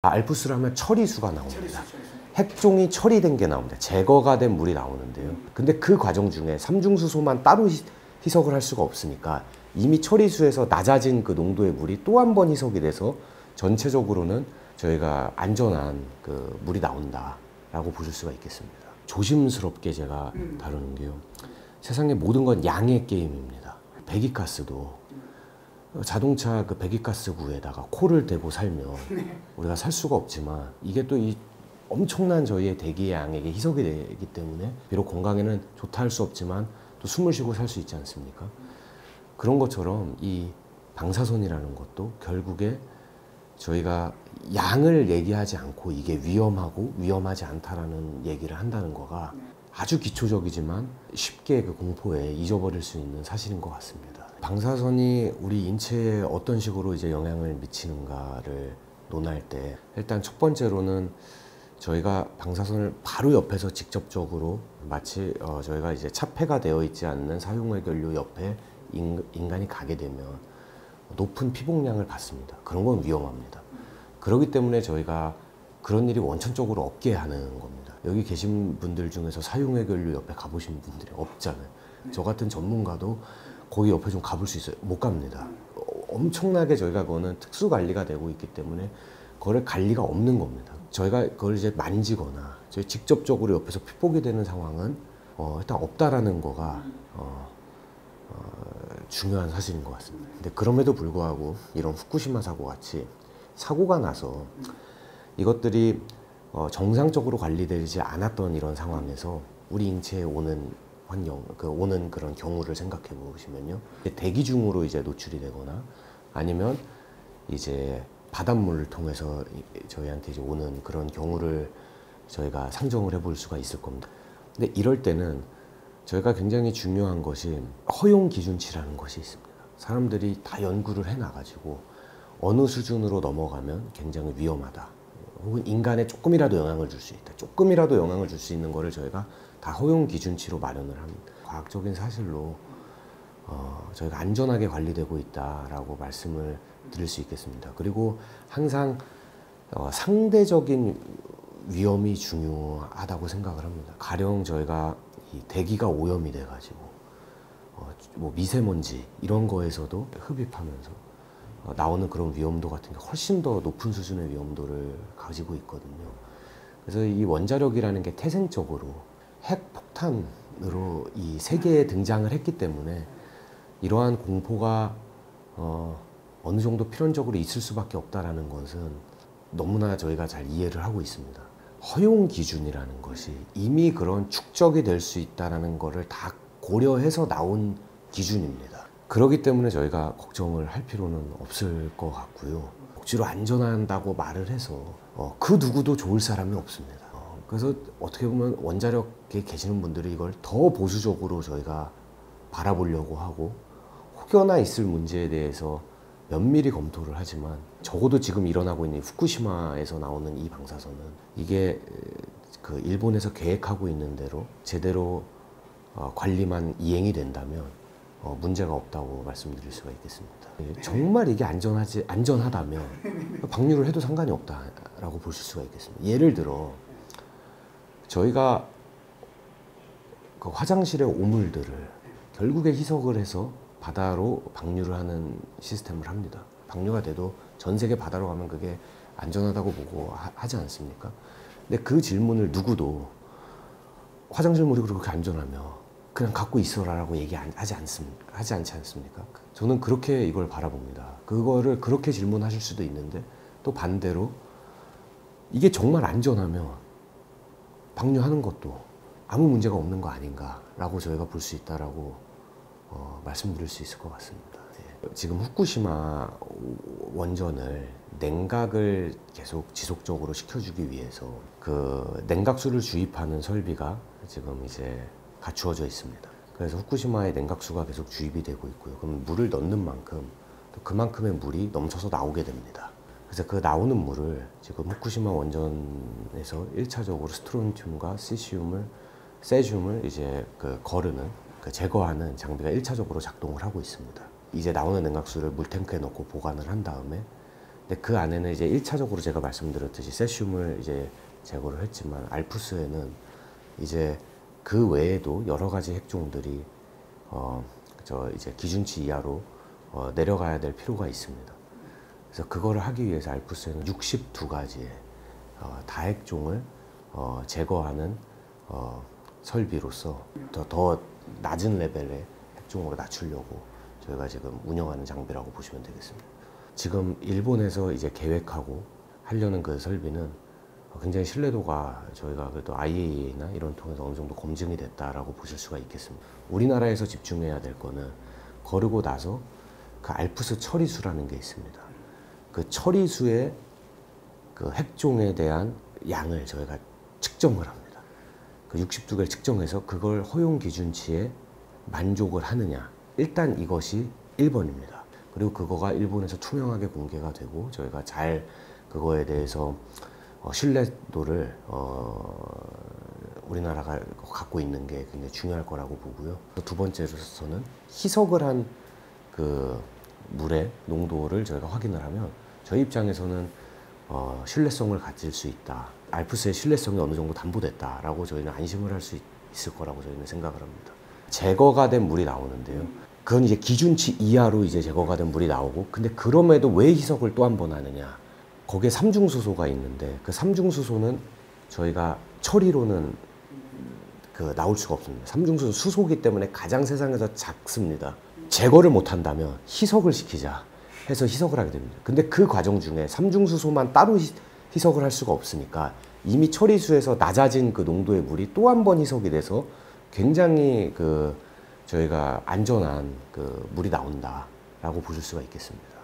알프스를 하면 처리수가 나옵니다. 핵종이 처리된 게 나옵니다. 제거가 된 물이 나오는데요. 근데 그 과정 중에 삼중수소만 따로 희석을 할 수가 없으니까 이미 처리수에서 낮아진 그 농도의 물이 또 한 번 희석이 돼서 전체적으로는 저희가 안전한 그 물이 나온다라고 보실 수가 있겠습니다. 조심스럽게 제가 다루는 게요. 세상의 모든 건 양의 게임입니다. 배기가스도 자동차 그 배기가스구에다가 코를 대고 살면 우리가 살 수가 없지만 이게 또 이 엄청난 저희의 대기의 양에게 희석이 되기 때문에 비록 건강에는 좋다 할 수 없지만 또 숨을 쉬고 살 수 있지 않습니까? 그런 것처럼 이 방사선이라는 것도 결국에 저희가 양을 얘기하지 않고 이게 위험하고 위험하지 않다라는 얘기를 한다는 거가 아주 기초적이지만 쉽게 그 공포에 잊어버릴 수 있는 사실인 것 같습니다. 방사선이 우리 인체에 어떤 식으로 이제 영향을 미치는가를 논할 때 일단 첫 번째로는 저희가 방사선을 바로 옆에서 직접적으로 마치 저희가 이제 차폐가 되어 있지 않는 사용해결료 옆에 인간이 가게 되면 높은 피복량을 받습니다. 그런 건 위험합니다. 그렇기 때문에 저희가 그런 일이 원천적으로 없게 하는 겁니다. 여기 계신 분들 중에서 사용해결료 옆에 가보신 분들이 없잖아요. 저 같은 전문가도 거기 옆에 좀 가볼 수 있어요? 못 갑니다. 엄청나게 저희가 그거는 특수 관리가 되고 있기 때문에 그걸 갈 리가 없는 겁니다. 저희가 그걸 이제 만지거나 저희 직접적으로 옆에서 피복이 되는 상황은 일단 없다라는 거가 중요한 사실인 것 같습니다. 근데 그럼에도 불구하고 이런 후쿠시마 사고 같이 사고가 나서 이것들이 정상적으로 관리되지 않았던 이런 상황에서 우리 인체에 오는 환경, 오는 그런 경우를 생각해 보시면요. 대기 중으로 이제 노출이 되거나 아니면 이제 바닷물을 통해서 저희한테 이제 오는 그런 경우를 저희가 상정을 해볼 수가 있을 겁니다. 근데 이럴 때는 저희가 굉장히 중요한 것이 허용 기준치라는 것이 있습니다. 사람들이 다 연구를 해놔가지고 어느 수준으로 넘어가면 굉장히 위험하다. 혹은 인간에 조금이라도 영향을 줄 수 있다. 조금이라도 영향을 줄 수 있는 거를 저희가 다 허용 기준치로 마련을 합니다. 과학적인 사실로 저희가 안전하게 관리되고 있다라고 말씀을 드릴 수 있겠습니다. 그리고 항상 상대적인 위험이 중요하다고 생각을 합니다. 가령 저희가 이 대기가 오염이 돼가지고 뭐 미세먼지 이런 거에서도 흡입하면서 나오는 그런 위험도 같은 게 훨씬 더 높은 수준의 위험도를 가지고 있거든요. 그래서 이 원자력이라는 게 태생적으로 핵폭탄으로 이 세계에 등장을 했기 때문에 이러한 공포가 어느 정도 필연적으로 있을 수밖에 없다라는 것은 너무나 저희가 잘 이해를 하고 있습니다. 허용 기준이라는 것이 이미 그런 축적이 될 수 있다는 것을 다 고려해서 나온 기준입니다. 그렇기 때문에 저희가 걱정을 할 필요는 없을 것 같고요. 억지로 안전한다고 말을 해서 그 누구도 좋을 사람이 없습니다. 그래서 어떻게 보면 원자력에 계시는 분들이 이걸 더 보수적으로 저희가 바라보려고 하고 혹여나 있을 문제에 대해서 면밀히 검토를 하지만 적어도 지금 일어나고 있는 후쿠시마에서 나오는 이 방사선은 이게 그 일본에서 계획하고 있는 대로 제대로 관리만 이행이 된다면 문제가 없다고 말씀드릴 수가 있겠습니다. 정말 이게 안전하다면 방류를 해도 상관이 없다라고 보실 수가 있겠습니다. 예를 들어 저희가 그 화장실의 오물들을 결국에 희석을 해서 바다로 방류를 하는 시스템을 합니다. 방류가 돼도 전 세계 바다로 가면 그게 안전하다고 보고 하지 않습니까? 근데 그 질문을 누구도 화장실 물이 그렇게 안전하며 그냥 갖고 있어라라고 하지 않지 않습니까? 저는 그렇게 이걸 바라봅니다. 그거를 그렇게 질문하실 수도 있는데 또 반대로 이게 정말 안전하면 방류하는 것도 아무 문제가 없는 거 아닌가라고 저희가 볼 수 있다라고 말씀드릴 수 있을 것 같습니다. 지금 후쿠시마 원전을 냉각을 계속 지속적으로 시켜주기 위해서 그 냉각수를 주입하는 설비가 지금 이제 갖추어져 있습니다. 그래서 후쿠시마에 냉각수가 계속 주입이 되고 있고요. 그럼 물을 넣는 만큼 또 그만큼의 물이 넘쳐서 나오게 됩니다. 그래서 그 나오는 물을 지금 후쿠시마 원전에서 1차적으로 스트론튬과 세슘을 이제 제거하는 장비가 1차적으로 작동을 하고 있습니다. 이제 나오는 냉각수를 물탱크에 넣고 보관을 한 다음에 근데 그 안에는 이제 1차적으로 제가 말씀드렸듯이 세슘을 이제 제거를 했지만 알프스에는 이제 그 외에도 여러 가지 핵종들이 이제 기준치 이하로 내려가야 될 필요가 있습니다. 그래서 그거를 하기 위해서 알프스에는 62가지의 다핵종을 제거하는 설비로서 더 낮은 레벨의 핵종으로 낮추려고 저희가 지금 운영하는 장비라고 보시면 되겠습니다. 지금 일본에서 이제 계획하고 하려는 그 설비는 굉장히 신뢰도가 저희가 그래도 IAEA나 이런 통해서 어느 정도 검증이 됐다라고 보실 수가 있겠습니다. 우리나라에서 집중해야 될 거는 거르고 나서 그 알프스 처리수라는 게 있습니다. 그 처리수의 그 핵종에 대한 양을 저희가 측정을 합니다. 그 62개를 측정해서 그걸 허용 기준치에 만족을 하느냐. 일단 이것이 1번입니다. 그리고 그거가 일본에서 투명하게 공개가 되고 저희가 잘 그거에 대해서 신뢰도를 우리나라가 갖고 있는 게 굉장히 중요할 거라고 보고요. 두 번째로서는 희석을 한 그 물의 농도를 저희가 확인을 하면 저희 입장에서는 신뢰성을 가질 수 있다. 알프스의 신뢰성이 어느 정도 담보됐다라고 저희는 안심을 할 수 있을 거라고 저희는 생각을 합니다. 제거가 된 물이 나오는데요. 그건 이제 기준치 이하로 이제 제거가 된 물이 나오고, 근데 그럼에도 왜 희석을 또 한 번 하느냐? 거기에 삼중수소가 있는데 그 삼중수소는 저희가 처리로는 나올 수가 없습니다. 삼중수소 수소기 때문에 가장 세상에서 작습니다. 제거를 못 한다면 희석을 시키자 해서 희석을 하게 됩니다. 근데 그 과정 중에 삼중수소만 따로 희석을 할 수가 없으니까 이미 처리수에서 낮아진 그 농도의 물이 또 한 번 희석이 돼서 굉장히 저희가 안전한 물이 나온다라고 보실 수가 있겠습니다.